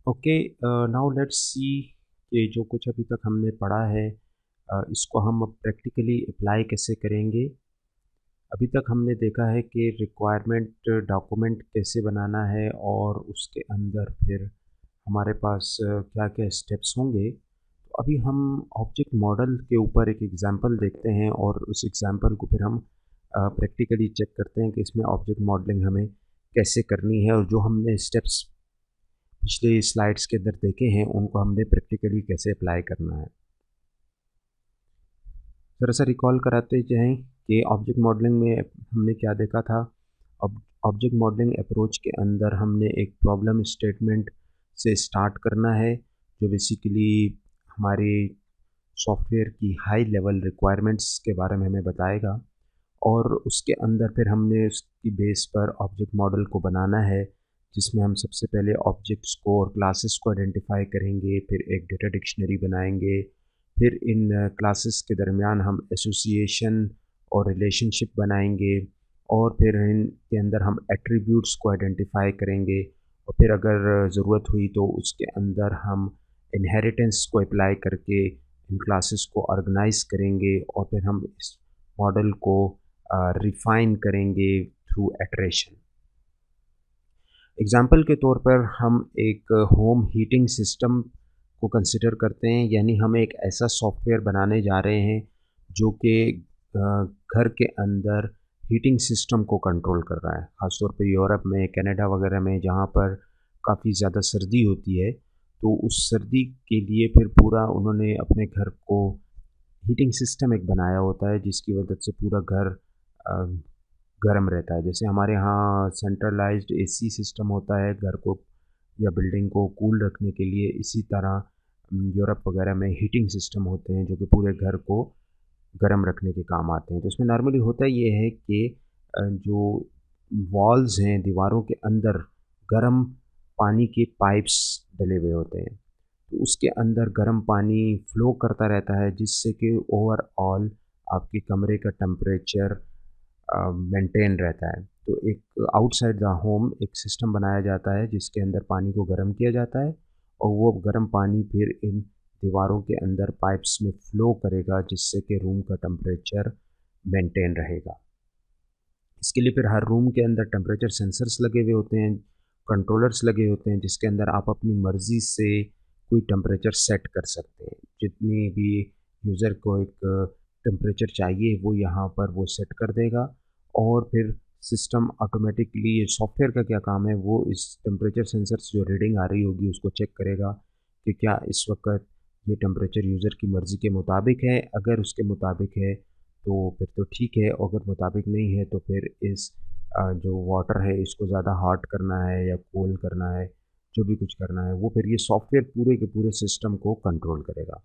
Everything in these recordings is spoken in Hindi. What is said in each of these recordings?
ओके, नाउ लेट्स सी कि जो कुछ अभी तक हमने पढ़ा है इसको हम अब प्रैक्टिकली अप्लाई कैसे करेंगे। अभी तक हमने देखा है कि रिक्वायरमेंट डॉक्यूमेंट कैसे बनाना है और उसके अंदर फिर हमारे पास क्या-क्या स्टेप्स होंगे। तो अभी हम ऑब्जेक्ट मॉडल के ऊपर एक एग्जांपल देखते हैं और उस एग्जांपल को फिर हम प्रैक्टिकली चेक करते हैं कि इसमें ऑब्जेक्ट मॉडलिंग हमें कैसे करनी है और जो हमने स्टेप्स पिछले स्लाइड्स के अंदर देखे हैं उनको हमने प्रैक्टिकली कैसे अप्लाई करना है। ज़रा सा रिकॉल कराते जाएँ कि ऑब्जेक्ट मॉडलिंग में हमने क्या देखा था। ऑब्जेक्ट मॉडलिंग अप्रोच के अंदर हमने एक प्रॉब्लम स्टेटमेंट से स्टार्ट करना है, जो बेसिकली हमारे सॉफ्टवेयर की हाई लेवल रिक्वायरमेंट्स के बारे में हमें बताएगा और उसके अंदर फिर हमने उसकी बेस पर ऑब्जेक्ट मॉडल को बनाना है, जिसमें हम सबसे पहले ऑब्जेक्ट्स को और क्लासेस को आइडेंटिफाई करेंगे, फिर एक डेटा डिक्शनरी बनाएंगे, फिर इन क्लासेस के दरमियान हम एसोसिएशन और रिलेशनशिप बनाएंगे और फिर इनके अंदर हम एट्रीब्यूट्स को आइडेंटिफाई करेंगे और फिर अगर ज़रूरत हुई तो उसके अंदर हम इनहेरिटेंस को अप्लाई करके इन क्लासेस को ऑर्गेनाइज करेंगे और फिर हम इस मॉडल को रिफ़ाइन करेंगे थ्रू इटरेशन। एग्ज़ाम्पल के तौर पर हम एक होम हीटिंग सिस्टम को कंसिडर करते हैं, यानी हम एक ऐसा सॉफ्टवेयर बनाने जा रहे हैं जो कि घर के अंदर हीटिंग सिस्टम को कंट्रोल कर रहा है। ख़ास तौर पे यूरोप में, कनाडा वगैरह में जहाँ पर काफ़ी ज़्यादा सर्दी होती है, तो उस सर्दी के लिए फिर पूरा उन्होंने अपने घर को हीटिंग सिस्टम एक बनाया होता है जिसकी मदद से पूरा घर गर्म रहता है। जैसे हमारे यहाँ सेंट्रलाइज्ड एसी सिस्टम होता है घर को या बिल्डिंग को कूल रखने के लिए, इसी तरह यूरोप वगैरह में हीटिंग सिस्टम होते हैं जो कि पूरे घर को गर्म रखने के काम आते हैं। तो इसमें नॉर्मली होता ये है कि जो वॉल्स हैं, दीवारों के अंदर गर्म पानी के पाइप्स डले हुए होते हैं। तो उसके अंदर गर्म पानी फ्लो करता रहता है जिससे कि ओवरऑल आपके कमरे का टेम्परेचर मेंटेन रहता है। तो एक आउटसाइड द होम एक सिस्टम बनाया जाता है जिसके अंदर पानी को गर्म किया जाता है और वो गर्म पानी फिर इन दीवारों के अंदर पाइप्स में फ़्लो करेगा जिससे कि रूम का टेम्परेचर मेंटेन रहेगा। इसके लिए फिर हर रूम के अंदर टेम्परेचर सेंसर्स लगे हुए होते हैं, कंट्रोलर्स लगे होते हैं जिसके अंदर आप अपनी मर्ज़ी से कोई टेम्परेचर सेट कर सकते हैं। जितनी भी यूज़र को एक टेम्परेचर चाहिए वो यहाँ पर वो सेट कर देगा और फिर सिस्टम ऑटोमेटिकली, ये सॉफ्टवेयर का क्या काम है, वो इस टेम्परेचर सेंसर से जो रीडिंग आ रही होगी उसको चेक करेगा कि क्या इस वक्त ये टेम्परेचर यूज़र की मर्ज़ी के मुताबिक है। अगर उसके मुताबिक है तो फिर तो ठीक है, और अगर मुताबिक नहीं है तो फिर इस जो वाटर है इसको ज़्यादा हॉट करना है या कोल्ड करना है, जो भी कुछ करना है वो फिर ये सॉफ्टवेयर पूरे के पूरे सिस्टम को कंट्रोल करेगा।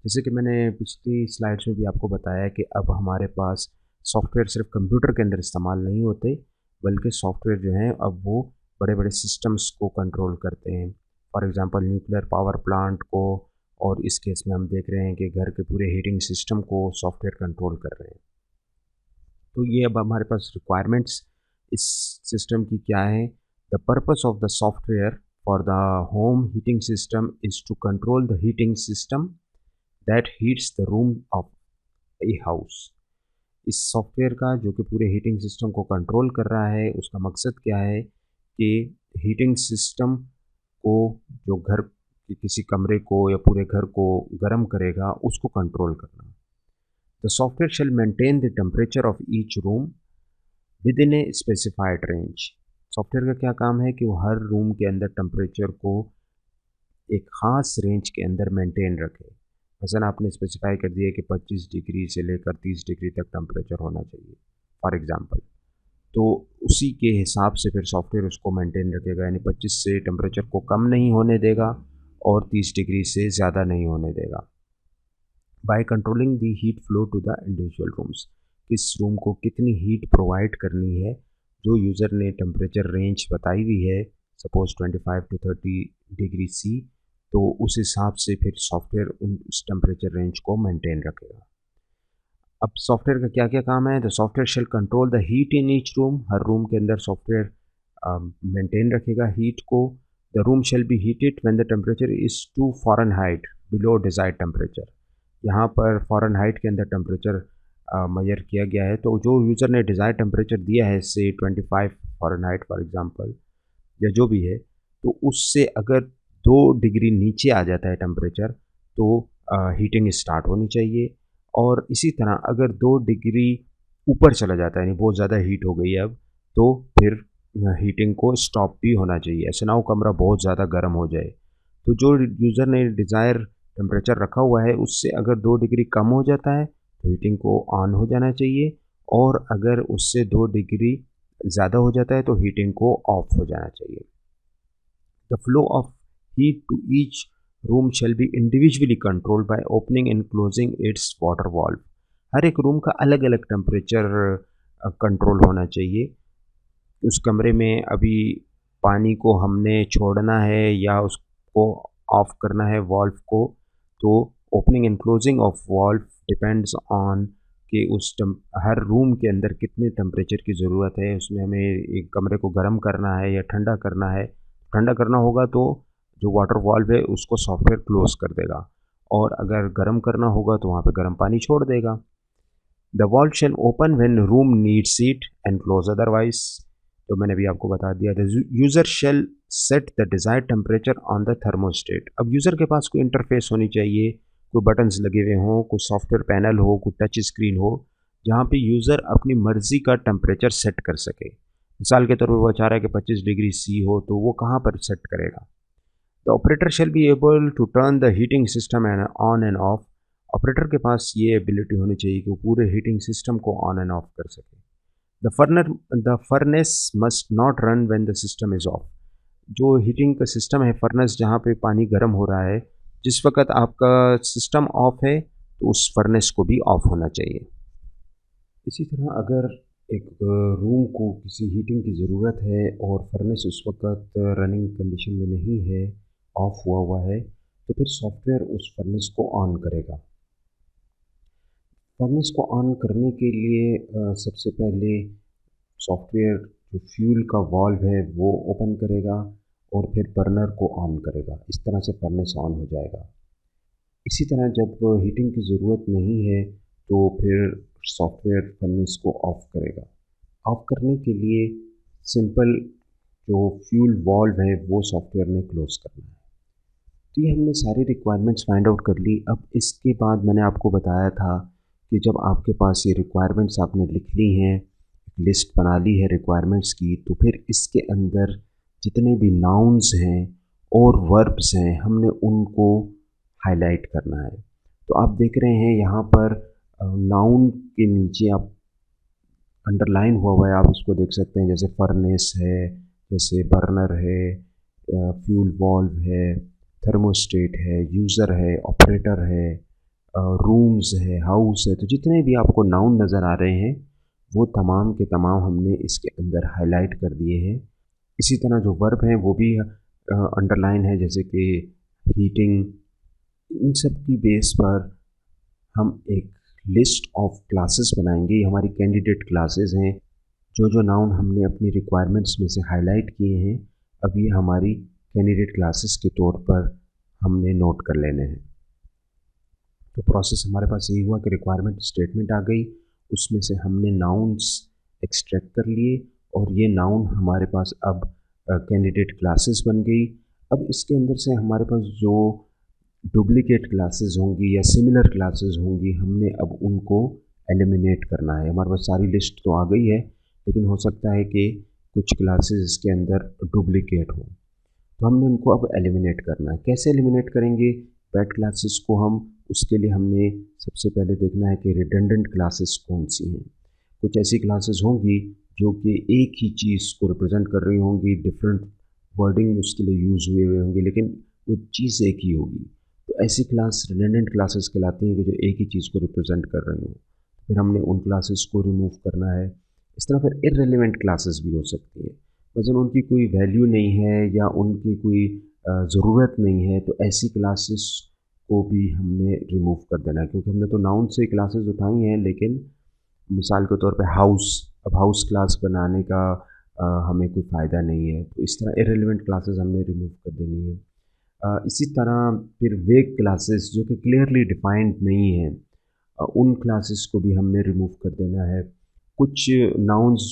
जैसे कि मैंने पिछली स्लाइड्स में भी आपको बताया कि अब हमारे पास सॉफ्टवेयर सिर्फ कंप्यूटर के अंदर इस्तेमाल नहीं होते, बल्कि सॉफ्टवेयर जो हैं अब वो बड़े-बड़े सिस्टम्स को कंट्रोल करते हैं। For example nuclear power plant को, और इस केस में हम देख रहे हैं कि घर के पूरे हीटिंग सिस्टम को सॉफ्टवेयर कंट्रोल कर रहे हैं। तो ये अब हमारे पास रिक्वायरमेंट्स इस सिस्टम की क्या है। The purpose of the software for the home heating system is to control the heating system that heats the room of a house. इस सॉफ्टवेयर का जो कि पूरे हीटिंग सिस्टम को कंट्रोल कर रहा है, उसका मकसद क्या है कि हीटिंग सिस्टम को, जो घर के किसी कमरे को या पूरे घर को गर्म करेगा, उसको कंट्रोल करना। The software shall maintain the temperature of each room within a specified range. Software का क्या काम है कि वो हर रूम के अंदर टेम्परेचर को एक ख़ास रेंज के अंदर मेंटेन रखे। मसलन आपने स्पेसिफाई कर दिया कि 25 डिग्री से लेकर 30 डिग्री तक टेम्परेचर होना चाहिए फॉर एग्ज़ाम्पल, तो उसी के हिसाब से फिर सॉफ्टवेयर उसको मेंटेन रखेगा, यानी 25 से टेम्परेचर को कम नहीं होने देगा और 30 डिग्री से ज़्यादा नहीं होने देगा। By controlling the heat flow to the individual rooms, किस रूम को कितनी हीट प्रोवाइड करनी है, जो यूज़र ने टेम्परेचर रेंज बताई हुई है, सपोज़ 25 टू 30 डिग्री सी, तो उस हिसाब से फिर सॉफ्टवेयर उस टेम्परेचर रेंज को मेंटेन रखेगा। अब सॉफ्टवेयर का क्या-क्या काम है? The software shall control the heat in each room, हर रूम के अंदर सॉफ्टवेयर मेंटेन रखेगा हीट को। The room shall be heated when the temperature is 2 Fahrenheit below desired temperature. यहाँ पर फ़ारेनहाइट के अंदर टेम्परेचर मेजर किया गया है, तो जो यूज़र ने डिज़ायर्ड टेम्परेचर दिया है से 25 फ़ारेनहाइट फॉर एग्ज़ाम्पल या जो भी है, तो उससे अगर 2 डिग्री नीचे आ जाता है टेम्परेचर तो हीटिंग स्टार्ट होनी चाहिए। और इसी तरह अगर 2 डिग्री यूपर चला जाता है यानी बहुत ज़्यादा हीट हो गई है अब, तो फिर हीटिंग को स्टॉप भी होना चाहिए। ऐसे ना हो कमरा बहुत ज़्यादा गर्म हो जाए। तो जो यूज़र ने डिज़ायर टेम्परेचर रखा हुआ है उससे अगर 2 डिग्री कम हो जाता है तो हीटिंग को ऑन हो जाना चाहिए, और अगर उससे 2 डिग्री ज़्यादा हो जाता है तो हीटिंग को ऑफ हो जाना चाहिए। The flow of heat to each room shall be individually controlled by opening and closing its water valve. हर एक रूम का अलग अलग टेम्परेचर कंट्रोल होना चाहिए। उस कमरे में अभी पानी को हमने छोड़ना है या उसको ऑफ करना है वाल्व को, तो opening and closing of valve depends on कि हर रूम के अंदर कितने टेम्परेचर की ज़रूरत है। उसमें हमें एक कमरे को गर्म करना है या ठंडा करना है। ठंडा करना होगा तो जो वाटर वाल्व है उसको सॉफ्टवेयर क्लोज कर देगा, और अगर गर्म करना होगा तो वहाँ पे गर्म पानी छोड़ देगा। The valve shall open when room needs it and close otherwise. तो मैंने भी आपको बता दिया। The user shall set the desired temperature on the thermostat. अब यूज़र के पास कोई इंटरफेस होनी चाहिए, कोई बटन्स लगे हुए हों, कोई सॉफ्टवेयर पैनल हो, कोई टच स्क्रीन हो, जहाँ पे यूज़र अपनी मर्ज़ी का टेम्परेचर सेट कर सके। मिसाल के तौर पे वो चाह रहा है कि 25 डिग्री सी हो, तो वो कहाँ पर सेट करेगा? The operator shall be able to turn the heating system and on and off. Operator के पास ये एबिलिटी होनी चाहिए कि वो पूरे हीटिंग सिस्टम को ऑन एंड ऑफ कर सके। The furnace must not run when the system is off. जो हीटिंग का सिस्टम है, फर्नेस जहाँ पे पानी गर्म हो रहा है, जिस वक़्त आपका सिस्टम ऑफ है तो उस फर्नेस को भी ऑफ होना चाहिए। इसी तरह अगर एक रूम को किसी हीटिंग की ज़रूरत है और फर्नेस उस वक़्त रनिंग कंडीशन में नहीं है, ऑफ हुआ हुआ है, तो फिर सॉफ्टवेयर उस फर्नेस को ऑन करेगा। फर्नेस को ऑन करने के लिए सबसे पहले सॉफ्टवेयर जो फ्यूल का वाल्व है वो ओपन करेगा और फिर बर्नर को ऑन करेगा। इस तरह से फर्नेस ऑन हो जाएगा। इसी तरह जब हीटिंग की ज़रूरत नहीं है तो फिर सॉफ्टवेयर फर्नेस को ऑफ़ करेगा। ऑफ़ करने के लिए सिंपल जो फ्यूल वाल्व है वो सॉफ्टवेयर ने क्लोज़ करना है। तो ये हमने सारी रिक्वायरमेंट्स फाइंड आउट कर ली। अब इसके बाद मैंने आपको बताया था कि जब आपके पास ये रिक्वायरमेंट्स आपने लिख ली हैं, लिस्ट बना ली है रिक्वायरमेंट्स की, तो फिर इसके अंदर जितने भी नाउन्स हैं और वर्ब्स हैं हमने उनको हाईलाइट करना है। तो आप देख रहे हैं यहाँ पर नाउन के नीचे आप अंडरलाइन हुआ हुआ है, आप उसको देख सकते हैं, जैसे फर्नेस है, जैसे बर्नर है, फ्यूल वाल्व है, थर्मोस्टेट है, यूज़र है, ऑपरेटर है, रूम्स है, हाउस है। तो जितने भी आपको नाउन नज़र आ रहे हैं वो तमाम के तमाम हमने इसके अंदर हाईलाइट कर दिए हैं। इसी तरह जो वर्ब हैं वो भी अंडरलाइन है, जैसे कि हीटिंग। इन सब की बेस पर हम एक लिस्ट ऑफ क्लासेस बनाएंगे। ये हमारी कैंडिडेट क्लासेस हैं। जो जो नाउन हमने अपनी रिक्वायरमेंट्स में से हाईलाइट किए हैं, अब ये हमारी कैंडिडेट क्लासेस के तौर पर हमने नोट कर लेने हैं। तो प्रोसेस हमारे पास यही हुआ कि रिक्वायरमेंट स्टेटमेंट आ गई, उसमें से हमने नाउन्स एक्सट्रैक्ट कर लिए और ये नाउन हमारे पास अब कैंडिडेट क्लासेस बन गई। अब इसके अंदर से हमारे पास जो डुप्लीकेट क्लासेस होंगी या सिमिलर क्लासेस होंगी, हमने अब उनको एलिमिनेट करना है। हमारे पास सारी लिस्ट तो आ गई है, लेकिन हो सकता है कि कुछ क्लासेस इसके अंदर डुप्लीकेट हो, तो हमने उनको अब एलिमिनेट करना है। कैसे एलिमिनेट करेंगे बैड क्लासेस को हम? उसके लिए हमने सबसे पहले देखना है कि रिडंडेंट क्लासेस कौन सी हैं। कुछ ऐसी क्लासेस होंगी जो कि एक ही चीज़ को रिप्रेजेंट कर रही होंगी, डिफरेंट वर्डिंग उसके लिए यूज़ हुए हुए होंगे, लेकिन वो चीज़ एक ही होगी। तो ऐसी क्लास रिडंडेंट क्लासेस कहलाती हैं कि जो एक ही चीज़ को रिप्रेजेंट कर रही हों। फिर हमने उन क्लासेस को रिमूव करना है। इस तरह फिर इररिलेवेंट क्लासेस भी हो सकती हैं, मतलब उनकी कोई वैल्यू नहीं है या उनकी कोई ज़रूरत नहीं है, तो ऐसी क्लासेस को भी हमने रिमूव कर देना है। क्योंकि हमने तो नाउन से क्लासेस उठाई हैं, लेकिन मिसाल के तौर पे हाउस, अब हाउस क्लास बनाने का हमें कोई फ़ायदा नहीं है। तो इस तरह इर्रेलेवेंट क्लासेस हमने रिमूव कर देनी है। इसी तरह फिर वेग क्लासेस जो कि क्लियरली डिफाइंड नहीं हैं, उन क्लासेस को भी हमने रिमूव कर देना है। कुछ नाउन्स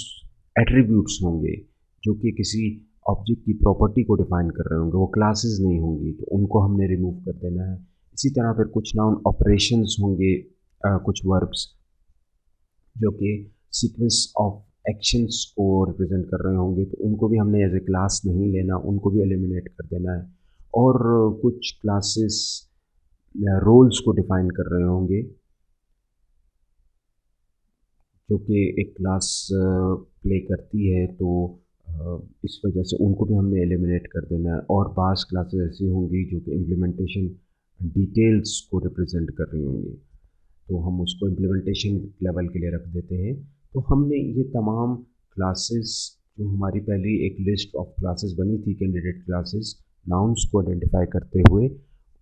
एट्रीब्यूट्स होंगे जो कि किसी ऑब्जेक्ट की प्रॉपर्टी को डिफाइन कर रहे होंगे, वो क्लासेस नहीं होंगी, तो उनको हमने रिमूव कर देना है। इसी तरह फिर कुछ नाउन ऑपरेशंस होंगे, कुछ वर्ब्स जो कि सीक्वेंस ऑफ एक्शंस को रिप्रेजेंट कर रहे होंगे, तो उनको भी हमने एज ए क्लास नहीं लेना, उनको भी एलिमिनेट कर देना है। और कुछ क्लासेस रोल्स को डिफाइन कर रहे होंगे जो कि एक क्लास प्ले करती है, तो इस वजह से उनको भी हमने एलिमिनेट कर देना है। और बास क्लासेस ऐसी होंगी जो कि इम्प्लीमेंटेशन डिटेल्स को रिप्रेजेंट कर रही होंगी, तो हम उसको इम्प्लीमेंटेशन लेवल के लिए रख देते हैं। तो हमने ये तमाम क्लासेस, जो हमारी पहली एक लिस्ट ऑफ क्लासेस बनी थी कैंडिडेट क्लासेस, नाउन्स को आइडेंटिफाई करते हुए,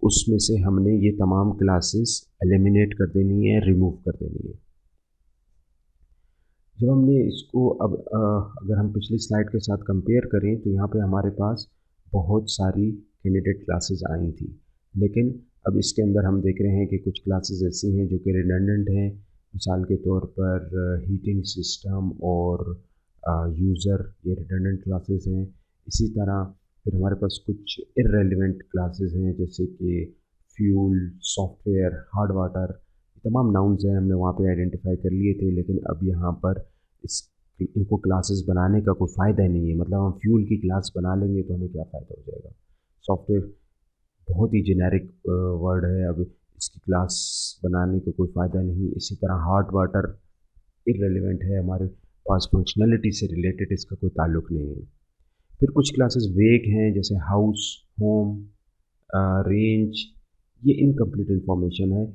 उसमें से हमने ये तमाम क्लासेस एलिमिनेट कर देनी है, रिमूव कर देनी है। जब हमने इसको अब अगर हम पिछली स्लाइड के साथ कंपेयर करें, तो यहाँ पे हमारे पास बहुत सारी कैंडिडेट क्लासेस आई थी, लेकिन अब इसके अंदर हम देख रहे हैं कि कुछ क्लासेस ऐसी हैं जो कि रिडंडेंट हैं। मिसाल के तौर पर हीटिंग सिस्टम और यूज़र, ये रिडंडेंट क्लासेस हैं। इसी तरह फिर हमारे पास कुछ इर्रेलेवेंट क्लासेस हैं जैसे कि फ्यूल, सॉफ्टवेयर, हार्ड वाटर, तमाम नाउन्स हैं, हमने वहाँ पे आइडेंटिफाई कर लिए थे। लेकिन अब यहाँ पर इस इनको क्लासेस बनाने का कोई फ़ायदा नहीं है। मतलब हम फ्यूल की क्लास बना लेंगे तो हमें क्या फ़ायदा हो जाएगा। सॉफ्टवेयर बहुत ही जेनेरिक वर्ड है, अब इसकी क्लास बनाने का कोई फ़ायदा नहीं। इसी तरह हार्ड वाटर इर्रेलेवेंट है, हमारे पास फंक्शनैलिटी से रिलेटेड इसका कोई ताल्लुक़ नहीं है। फिर कुछ क्लासेस वेग हैं जैसे हाउस, होम, रेंज, ये इनकम्प्लीट इन्फॉर्मेशन है।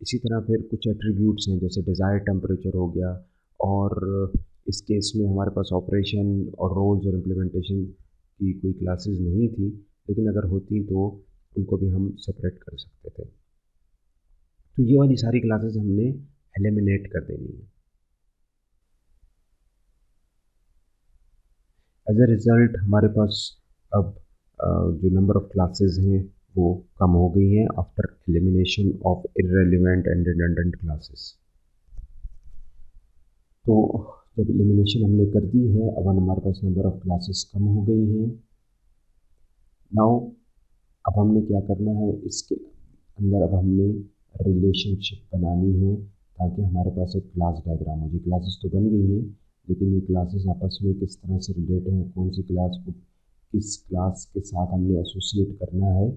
इसी तरह फिर कुछ एट्रीब्यूट्स हैं जैसे डिज़ायर्ड टेम्परेचर हो गया, और इस केस में हमारे पास ऑपरेशन और रोल्स और इम्प्लीमेंटेशन की कोई क्लासेस नहीं थी, लेकिन अगर होती तो उनको भी हम सेपरेट कर सकते थे। तो ये वाली सारी क्लासेस हमने एलिमिनेट कर देनी है। एज अ रिज़ल्ट हमारे पास अब जो नंबर ऑफ़ क्लासेस हैं वो कम हो गई हैं after elimination of irrelevant and redundant classes. तो जब एलिमिनेशन हमने कर दी है, अब हमारे पास नंबर ऑफ़ क्लासेस कम हो गई हैं। नाउ अब हमने क्या करना है, इसके अंदर अब हमने रिलेशनशिप बनानी है ताकि हमारे पास एक क्लास डायग्राम हो जाए। क्लासेस तो बन गई हैं, लेकिन ये क्लासेस आपस में किस तरह से रिलेटेड हैं, कौन सी क्लास को किस क्लास के साथ हमने एसोसिएट करना है,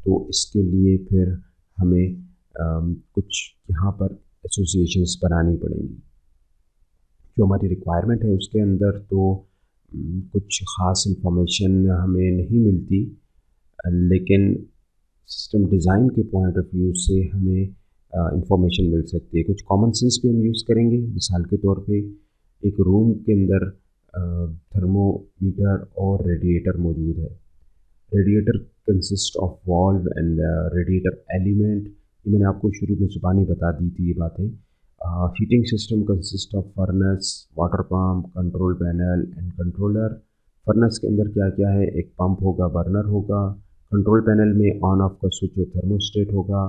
तो इसके लिए फिर हमें कुछ यहाँ पर एसोसिएशंस बनानी पड़ेंगी। जो हमारी रिक्वायरमेंट है उसके अंदर तो कुछ ख़ास इंफॉर्मेशन हमें नहीं मिलती, लेकिन सिस्टम डिज़ाइन के पॉइंट ऑफ व्यू से हमें इंफॉर्मेशन मिल सकती है। कुछ कॉमन सेंस भी हम यूज़ करेंगे। मिसाल के तौर पे एक रूम के अंदर थर्मोमीटर और रेडिएटर मौजूद है। Radiator consist of valve and radiator element, ये मैंने आपको शुरू में ज़ुबानी बता दी थी ये बातें। Heating system consist of furnace, water pump, control panel and controller. Furnace के अंदर क्या क्या है, एक पंप होगा, बर्नर होगा। कंट्रोल पैनल में ऑन ऑफ का स्विच और थर्मोस्टेट होगा।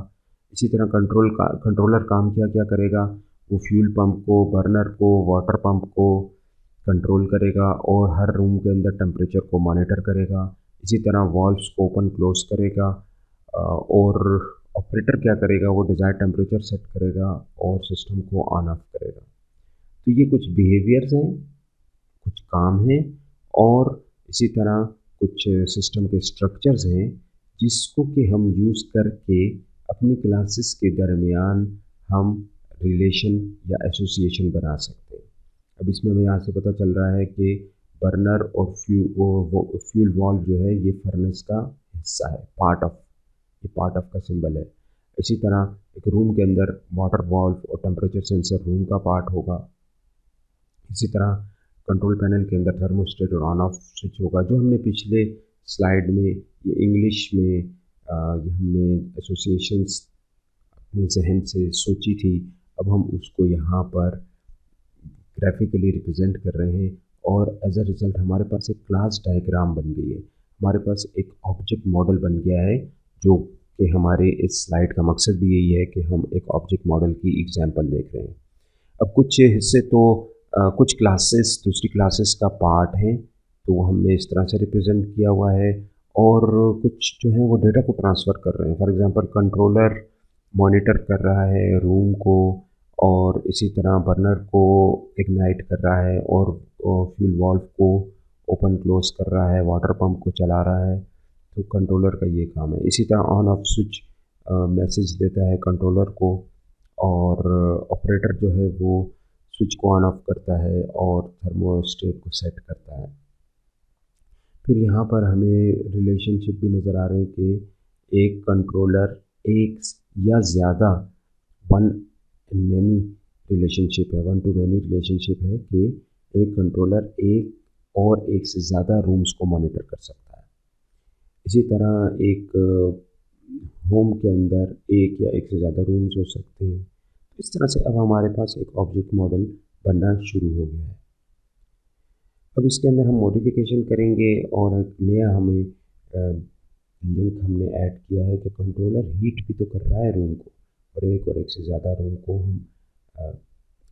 इसी तरह कंट्रोलर काम क्या क्या करेगा, वो फ्यूल पंप को, बर्नर को, वाटर पंप को कंट्रोल करेगा और हर रूम के अंदर टेम्परेचर को मॉनिटर करेगा। इसी तरह वाल्व्स को ओपन क्लोज करेगा, और ऑपरेटर क्या करेगा, वो डिज़ायर्ड टेम्परेचर सेट करेगा और सिस्टम को ऑन ऑफ करेगा। तो ये कुछ बिहेवियर्स हैं, कुछ काम हैं, और इसी तरह कुछ सिस्टम के स्ट्रक्चर्स हैं जिसको कि हम यूज़ करके अपनी क्लासेस के दरमियान हम रिलेशन या एसोसिएशन बना सकते हैं। अब इसमें हमें यहाँ से पता चल रहा है कि बर्नर और फ्यूल वाल्व जो है ये फर्नेस का हिस्सा है, ये पार्ट ऑफ का सिंबल है। इसी तरह एक रूम के अंदर वाटर वाल्व और टेम्परेचर सेंसर रूम का पार्ट होगा। इसी तरह कंट्रोल पैनल के अंदर थर्मोस्टेट और ऑन ऑफ स्विच होगा। जो हमने पिछले स्लाइड में ये इंग्लिश में ये हमने एसोसिएशंस अपने जहन से सोची थी, अब हम उसको यहाँ पर ग्राफिकली रिप्रेजेंट कर रहे हैं और एज अ रिज़ल्ट हमारे पास एक क्लास डायग्राम बन गई है। हमारे पास एक ऑब्जेक्ट मॉडल बन गया है, जो कि हमारे इस स्लाइड का मकसद भी यही है कि हम एक ऑब्जेक्ट मॉडल की एग्जांपल देख रहे हैं। अब कुछ हिस्से तो कुछ क्लासेस दूसरी क्लासेस का पार्ट हैं, तो वो हमने इस तरह से रिप्रेजेंट किया हुआ है। और कुछ जो है वो डेटा को ट्रांसफ़र कर रहे हैं। फॉर एग्जांपल कंट्रोलर मॉनिटर कर रहा है रूम को, और इसी तरह बर्नर को इग्नाइट कर रहा है, और फ्यूल वाल्व को ओपन क्लोज कर रहा है, वाटर पंप को चला रहा है। तो कंट्रोलर का ये काम है। इसी तरह ऑन ऑफ स्विच मैसेज देता है कंट्रोलर को, और ऑपरेटर जो है वो स्विच को ऑन ऑफ करता है और थर्मोस्टेट को सेट करता है। फिर यहाँ पर हमें रिलेशनशिप भी नज़र आ रहे हैं कि एक कंट्रोलर एक या ज़्यादा वन इन मैनी रिलेशनशिप है, वन टू मैनी रिलेशनशिप है कि एक कंट्रोलर एक और एक से ज़्यादा रूम्स को मॉनिटर कर सकता है। इसी तरह एक होम के अंदर एक या एक से ज़्यादा रूम्स हो सकते हैं। इस तरह से अब हमारे पास एक ऑब्जेक्ट मॉडल बनना शुरू हो गया है। अब इसके अंदर हम मॉडिफिकेशन करेंगे, और एक नया हमें लिंक हमने ऐड किया है कि कंट्रोलर हीट भी तो कर रहा है रूम को, और एक से ज़्यादा रूम को हम अ,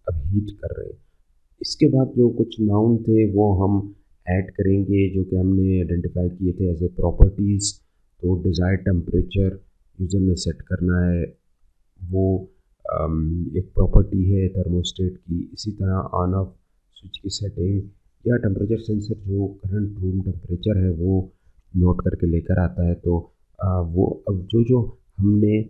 अब हीट कर रहे हैं। इसके बाद जो कुछ नाउन थे वो हम ऐड करेंगे, जो कि हमने आइडेंटिफाई किए थे एज ए प्रॉपर्टीज़। तो डिज़ायर्ड टेम्परेचर यूज़र ने सेट करना है, वो एक प्रॉपर्टी है थर्मोस्टेट की। इसी तरह ऑन ऑफ स्विच की सेटिंग या टेम्परेचर सेंसर जो करंट रूम टेम्परेचर है वो नोट करके लेकर आता है। तो वो अब जो हमने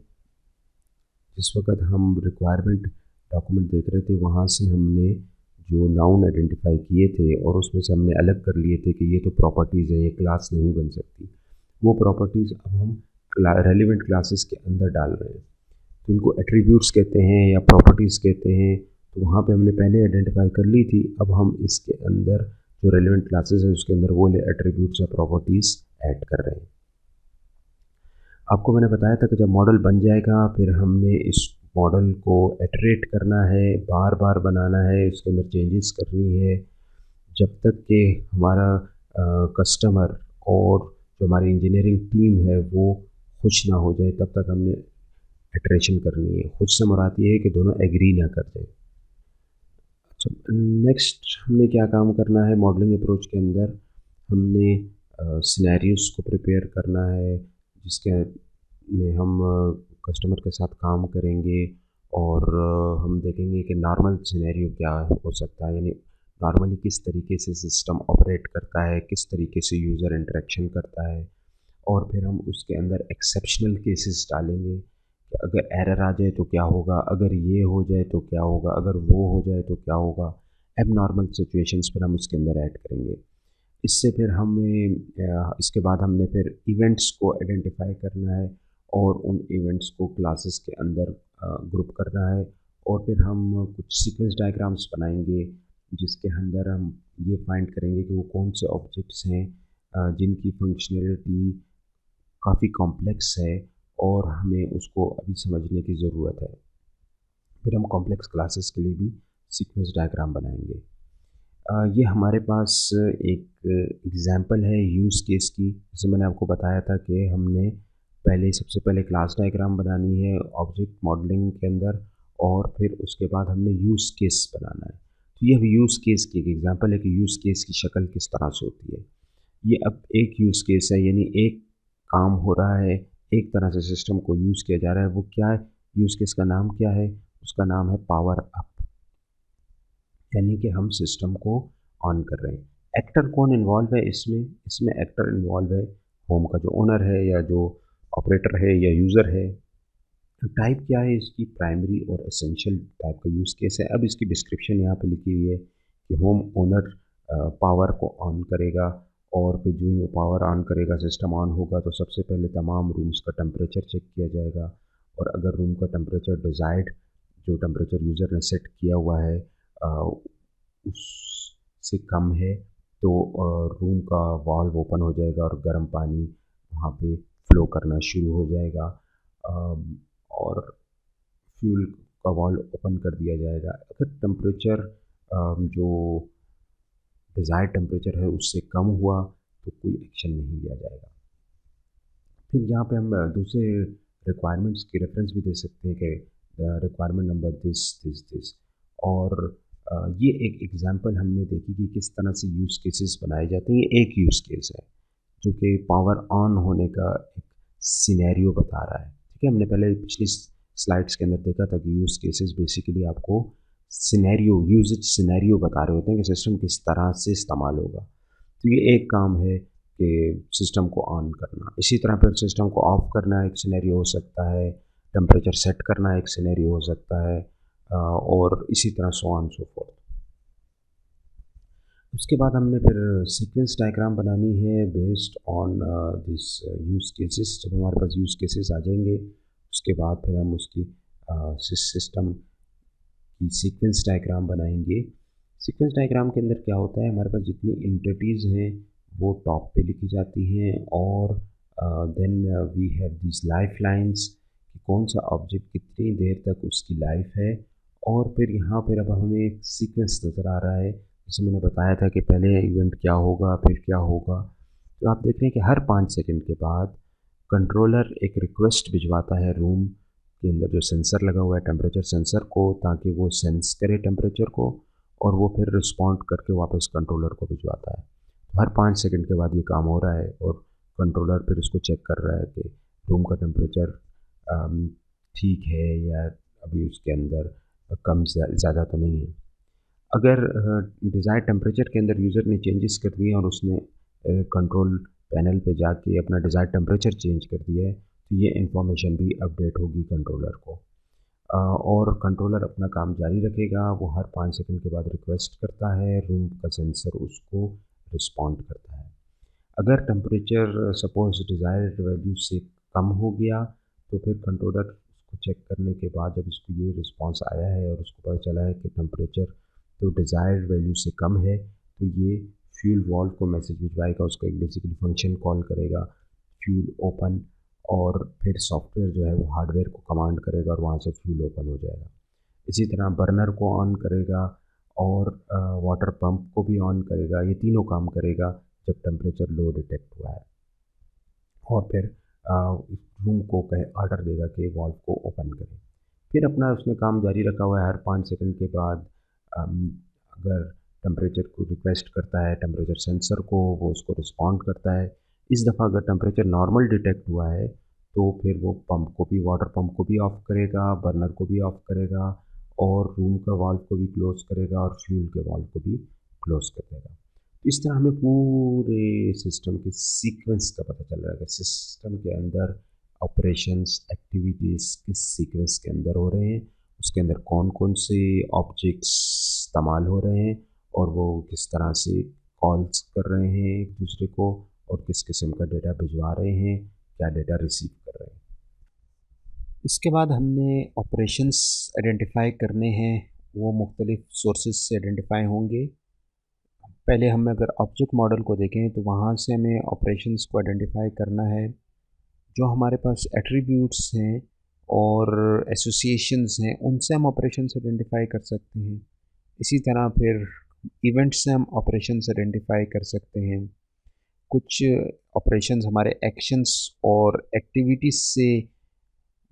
जिस वक़्त हम रिक्वायरमेंट डॉक्यूमेंट देख रहे थे वहाँ से हमने जो नाउन आइडेंटिफाई किए थे, और उसमें से हमने अलग कर लिए थे कि ये तो प्रॉपर्टीज़ हैं, ये क्लास नहीं बन सकती। वो प्रॉपर्टीज़ अब हम रेलिवेंट क्लासेस के अंदर डाल रहे हैं। तो इनको एट्रीब्यूट्स कहते हैं या प्रॉपर्टीज़ कहते हैं। तो वहाँ पे हमने पहले आइडेंटिफाई कर ली थी, अब हम इसके अंदर जो रेलिवेंट क्लासेस है उसके अंदर वो एट्रीब्यूट्स या प्रॉपर्टीज़ ऐड कर रहे हैं। आपको मैंने बताया था कि जब मॉडल बन जाएगा फिर हमने इस मॉडल को इटरेट करना है, बार बार बनाना है, इसके अंदर चेंजेस करनी है, जब तक कि हमारा कस्टमर और जो हमारी इंजीनियरिंग टीम है वो खुश ना हो जाए, तब तक हमने इटरेशन करनी है। खुश से मुराद ये है कि दोनों एग्री ना कर जाए। अच्छा, नेक्स्ट हमने क्या काम करना है मॉडलिंग अप्रोच के अंदर, हमने सिनेरियोज़ को प्रिपेयर करना है, जिसके में हम कस्टमर के साथ काम करेंगे, और हम देखेंगे कि नॉर्मल सिनेरियो क्या हो सकता है, यानी नॉर्मली किस तरीके से सिस्टम ऑपरेट करता है, किस तरीके से यूज़र इंटरेक्शन करता है। और फिर हम उसके अंदर एक्सेप्शनल केसेस डालेंगे कि अगर एरर आ जाए तो क्या होगा, अगर ये हो जाए तो क्या होगा, अगर वो हो जाए तो क्या होगा। एबनॉर्मल सिचुएशंस पर हम उसके अंदर ऐड करेंगे। इससे फिर हमें इसके बाद हमने फिर इवेंट्स को आइडेंटिफाई करना है, और उन इवेंट्स को क्लासेस के अंदर ग्रुप करना है। और फिर हम कुछ सीक्वेंस डायग्राम्स बनाएंगे, जिसके अंदर हम ये फाइंड करेंगे कि वो कौन से ऑब्जेक्ट्स हैं जिनकी फंक्शनैलिटी काफ़ी कॉम्प्लेक्स है और हमें उसको अभी समझने की ज़रूरत है। फिर हम कॉम्प्लेक्स क्लासेस के लिए भी सीक्वेंस डायग्राम बनाएंगे। ये हमारे पास एक एग्ज़ाम्पल है यूज़ केस की। जैसे मैंने आपको बताया था कि हमने पहले सबसे पहले क्लास डायग्राम बनानी है ऑब्जेक्ट मॉडलिंग के अंदर, और फिर उसके बाद हमने यूज़ केस बनाना है। तो ये अब यूज़ केस की एक एग्ज़ाम्पल है कि यूज़ केस की शक्ल किस तरह से होती है। ये अब एक यूज़ केस है, यानी एक काम हो रहा है, एक तरह से सिस्टम को यूज़ किया जा रहा है। वो क्या है? यूज़ केस का नाम क्या है? उसका नाम है पावर अप, यानी कि हम सिस्टम को ऑन कर रहे हैं। एक्टर कौन इन्वॉल्व है इसमें? इसमें एक्टर इन्वॉल्व है होम का जो ओनर है, या जो ऑपरेटर है, या यूज़र है। तो टाइप क्या है इसकी? प्राइमरी और एसेंशियल टाइप का यूज़ केस है। अब इसकी डिस्क्रिप्शन यहाँ पे लिखी हुई है कि होम ओनर पावर को ऑन करेगा, और फिर जो ही वो पावर ऑन करेगा, सिस्टम ऑन होगा, तो सबसे पहले तमाम रूम्स का टेम्परेचर चेक किया जाएगा। और अगर रूम का टेम्परेचर डिज़ायर्ड जो टेम्परेचर यूज़र ने सेट किया हुआ है उससे कम है, तो रूम का वाल्व ओपन हो जाएगा और गर्म पानी वहाँ पे फ्लो करना शुरू हो जाएगा। और फ्यूल का वाल्व ओपन कर दिया जाएगा। अगर टेम्परेचर जो डिज़ायर्ड टेम्परेचर है उससे कम हुआ तो कोई एक्शन नहीं लिया जाएगा। फिर यहाँ पे हम दूसरे रिक्वायरमेंट्स की रेफरेंस भी दे सकते हैं कि requirement number this this this. और ये एक एग्जांपल हमने देखी कि किस तरह से यूज़ केसेस बनाए जाते हैं। ये एक यूज़ केस है जो कि पावर ऑन होने का एक सिनेरियो बता रहा है। ठीक है, हमने पहले पिछली स्लाइड्स के अंदर देखा था कि यूज़ केसेस बेसिकली आपको सिनेरियो यूजेज सिनेरियो बता रहे होते हैं कि सिस्टम किस तरह से इस्तेमाल होगा। तो ये एक काम है कि सिस्टम को ऑन करना। इसी तरह फिर सिस्टम को ऑफ करना एक सिनेरियो हो सकता है, टेम्परेचर सेट करना एक सिनेरियो हो सकता है, और इसी तरह सो ऑन सो फोर्थ। उसके बाद हमने फिर सीक्वेंस डायग्राम बनानी है based on this use cases. जब हमारे पास यूज़ केसेस आ जाएंगे उसके बाद फिर हम उसकी सिस्टम की सीक्वेंस डायग्राम बनाएंगे। सीक्वेंस डायग्राम के अंदर क्या होता है, हमारे पास जितनी एंटिटीज़ हैं वो टॉप पे लिखी जाती हैं, और then we have this life lines कि कौन सा ऑब्जेक्ट कितनी देर तक उसकी लाइफ है। और फिर यहाँ पर अब हमें एक सीक्वेंस नज़र आ रहा है, जैसे मैंने बताया था कि पहले इवेंट क्या होगा फिर क्या होगा। तो आप देख रहे हैं कि हर 5 सेकंड के बाद कंट्रोलर एक रिक्वेस्ट भिजवाता है रूम के अंदर जो सेंसर लगा हुआ है टेम्परेचर सेंसर को, ताकि वो सेंस करे टेम्परेचर को और वो फिर रिस्पॉन्ड करके वापस कंट्रोलर को भिजवाता है। तो हर 5 सेकंड के बाद ये काम हो रहा है और कंट्रोलर फिर उसको चेक कर रहा है कि रूम का टेम्परेचर ठीक है या अभी उसके अंदर कम ज़्यादा तो नहीं है। अगर डिज़ायर्ड टेम्परेचर के अंदर यूज़र ने चेंजेस कर दिए और उसने कंट्रोल पैनल पे जाके अपना डिज़ायर्ड टेम्परेचर चेंज कर दिया है तो ये इन्फॉर्मेशन भी अपडेट होगी कंट्रोलर को। और कंट्रोलर अपना काम जारी रखेगा, वो हर 5 सेकंड के बाद रिक्वेस्ट करता है, रूम का सेंसर उसको रिस्पॉन्ड करता है। अगर टेम्परेचर सपोज़ डिज़ायर्ड वैल्यू से कम हो गया तो फिर कंट्रोलर उसको चेक करने के बाद जब इसको ये रिस्पॉन्स आया है और उसको पता चला है कि टेम्परेचर तो डिज़ायर्ड वैल्यू से कम है, तो ये फ्यूल वाल्व को मैसेज भिजवाएगा, उसको एक बेसिकली फंक्शन कॉल करेगा फ्यूल ओपन, और फिर सॉफ्टवेयर जो है वो हार्डवेयर को कमांड करेगा और वहाँ से फ्यूल ओपन हो जाएगा। इसी तरह बर्नर को ऑन करेगा और वाटर पंप को भी ऑन करेगा। ये तीनों काम करेगा जब टेम्परेचर लो डिटेक्ट हुआ है, और फिर रूम को कहे ऑर्डर देगा कि वाल्व को ओपन करें। फिर अपना उसने काम जारी रखा हुआ है। हर 5 सेकंड के बाद अगर टेम्परेचर को रिक्वेस्ट करता है टेम्परेचर सेंसर को, वो उसको रिस्पॉन्ड करता है। इस दफ़ा अगर टेम्परेचर नॉर्मल डिटेक्ट हुआ है तो फिर वो पंप को भी वाटर पंप को भी ऑफ़ करेगा, बर्नर को भी ऑफ़ करेगा, और रूम का वाल्व को भी क्लोज़ करेगा और फ्यूल के वाल्व को भी क्लोज़ कर देगा। इस तरह हमें पूरे सिस्टम के सीक्वेंस का पता चल रहा है कि सिस्टम के अंदर ऑपरेशंस एक्टिविटीज़ किस सीक्वेंस के अंदर हो रहे हैं, उसके अंदर कौन कौन से ऑब्जेक्ट्स इस्तेमाल हो रहे हैं और वो किस तरह से कॉल्स कर रहे हैं एक दूसरे को, और किस किस्म का डेटा भिजवा रहे हैं, क्या डेटा रिसीव कर रहे हैं। इसके बाद हमने ऑपरेशंस आइडेंटिफाई करने हैं, वो मुख्तलिफ़ सोर्सेज से आइडेंटिफाई होंगे। पहले हम अगर ऑब्जेक्ट मॉडल को देखें तो वहाँ से हमें ऑपरेशंस को आइडेंटिफाई करना है। जो हमारे पास एट्रीब्यूट्स हैं और एसोसिएशंस हैं उनसे हम ऑपरेशंस आइडेंटिफाई कर सकते हैं। इसी तरह फिर इवेंट्स से हम ऑपरेशंस आइडेंटिफाई कर सकते हैं। कुछ ऑपरेशंस हमारे एक्शंस और एक्टिविटीज़ से,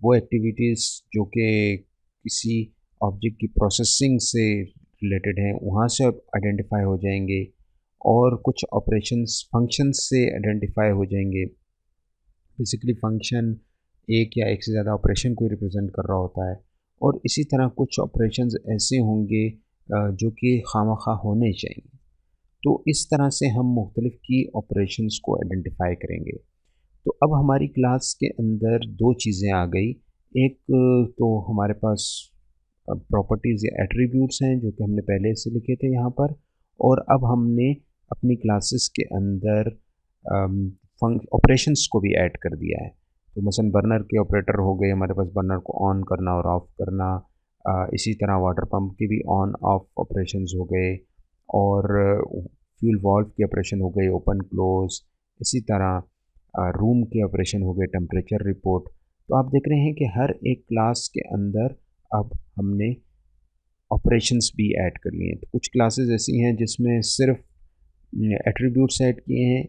वो एक्टिविटीज़ जो कि किसी ऑब्जेक्ट की प्रोसेसिंग से रिलेटेड हैं वहाँ से आइडेंटिफाई हो जाएंगे, और कुछ ऑपरेशंस फंक्शंस से आइडेंटिफाई हो जाएंगे। बेसिकली फ़ंक्शन एक या एक से ज़्यादा ऑपरेशन को रिप्रेजेंट कर रहा होता है, और इसी तरह कुछ ऑपरेशंस ऐसे होंगे जो कि खामखा होने चाहिए। तो इस तरह से हम मुख्तलिफ़ की ऑपरेशंस को आइडेंटिफाई करेंगे। तो अब हमारी क्लास के अंदर दो चीज़ें आ गई। एक तो हमारे पास प्रॉपर्टीज़ या एट्रीब्यूट्स हैं जो कि हमने पहले से लिखे थे यहाँ पर, और अब हमने अपनी क्लासेस के अंदर ऑपरेशंस को भी ऐड कर दिया है। तो मसलन बर्नर के ऑपरेटर हो गए हमारे पास, बर्नर को ऑन करना और ऑफ़ करना। इसी तरह वाटर पंप के भी ऑन ऑफ ऑपरेशंस हो गए, और फ्यूल वाल्व के ऑपरेशन हो गए ओपन क्लोज। इसी तरह रूम के ऑपरेशन हो गए टेम्परेचर रिपोर्ट। तो आप देख रहे हैं कि हर एक क्लास के अंदर अब हमने ऑपरेशंस भी ऐड कर लिए हैं। तो कुछ क्लासेस ऐसी हैं जिसमें सिर्फ एट्रीब्यूट्स ऐड किए हैं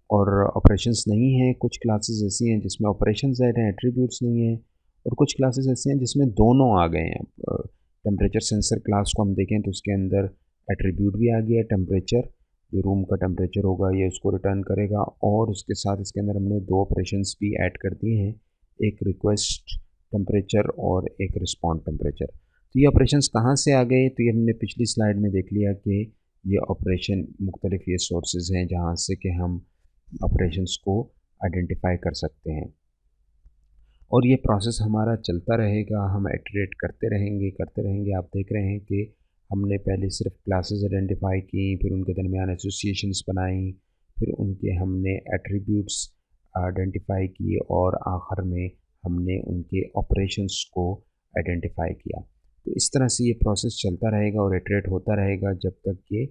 और ऑपरेशंस नहीं हैं। कुछ क्लासेस ऐसी हैं जिसमें ऑपरेशंस ऐड हैं, एट्रीब्यूट्स नहीं हैं, और कुछ क्लासेस ऐसे हैं जिसमें दोनों आ गए हैं। टेम्परेचर सेंसर क्लास को हम देखें तो उसके अंदर एट्रीब्यूट भी आ गया है, टेम्परेचर, जो रूम का टेम्परेचर होगा ये उसको रिटर्न करेगा, और उसके साथ इसके अंदर हमने दो ऑपरेशंस भी ऐड कर दिए हैं, एक रिक्वेस्ट टेम्परेचर और एक रिस्पॉन्ड टेम्परेचर। तो ये ऑपरेशंस कहाँ से आ गए, तो ये हमने पिछली स्लाइड में देख लिया कि ये ऑपरेशन मुख्तलिफ ये सोर्सेज हैं जहाँ से कि हम ऑपरेशंस को आइडेंटिफाई कर सकते हैं, और ये प्रोसेस हमारा चलता रहेगा। हम इटरेट करते रहेंगे करते रहेंगे। आप देख रहे हैं कि हमने पहले सिर्फ क्लासेस आइडेंटिफाई की, फिर उनके दरमियान एसोसिएशंस बनाई, फिर उनके हमने एट्रीब्यूट्स आइडेंटिफाई किए, और आखिर में हमने उनके ऑपरेशंस को आइडेंटिफाई किया। तो इस तरह से ये प्रोसेस चलता रहेगा और इटरेट होता रहेगा जब तक कि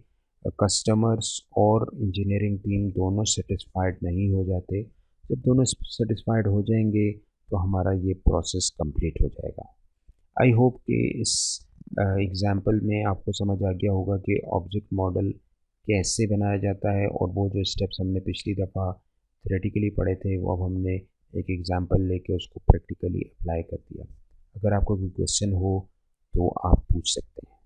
कस्टमर्स और इंजीनियरिंग टीम दोनों सेटिस्फाइड नहीं हो जाते। जब दोनों सेटिस्फाइड हो जाएंगे तो हमारा ये प्रोसेस कंप्लीट हो जाएगा। आई होप कि इस एग्ज़ाम्पल में आपको समझ आ गया होगा कि ऑब्जेक्ट मॉडल कैसे बनाया जाता है, और वो जो स्टेप्स हमने पिछली दफ़ा थ्योरेटिकली पढ़े थे वो अब हमने एक एग्ज़ाम्पल लेके उसको प्रैक्टिकली अप्लाई कर दिया। अगर आपको कोई क्वेश्चन हो तो आप पूछ सकते हैं।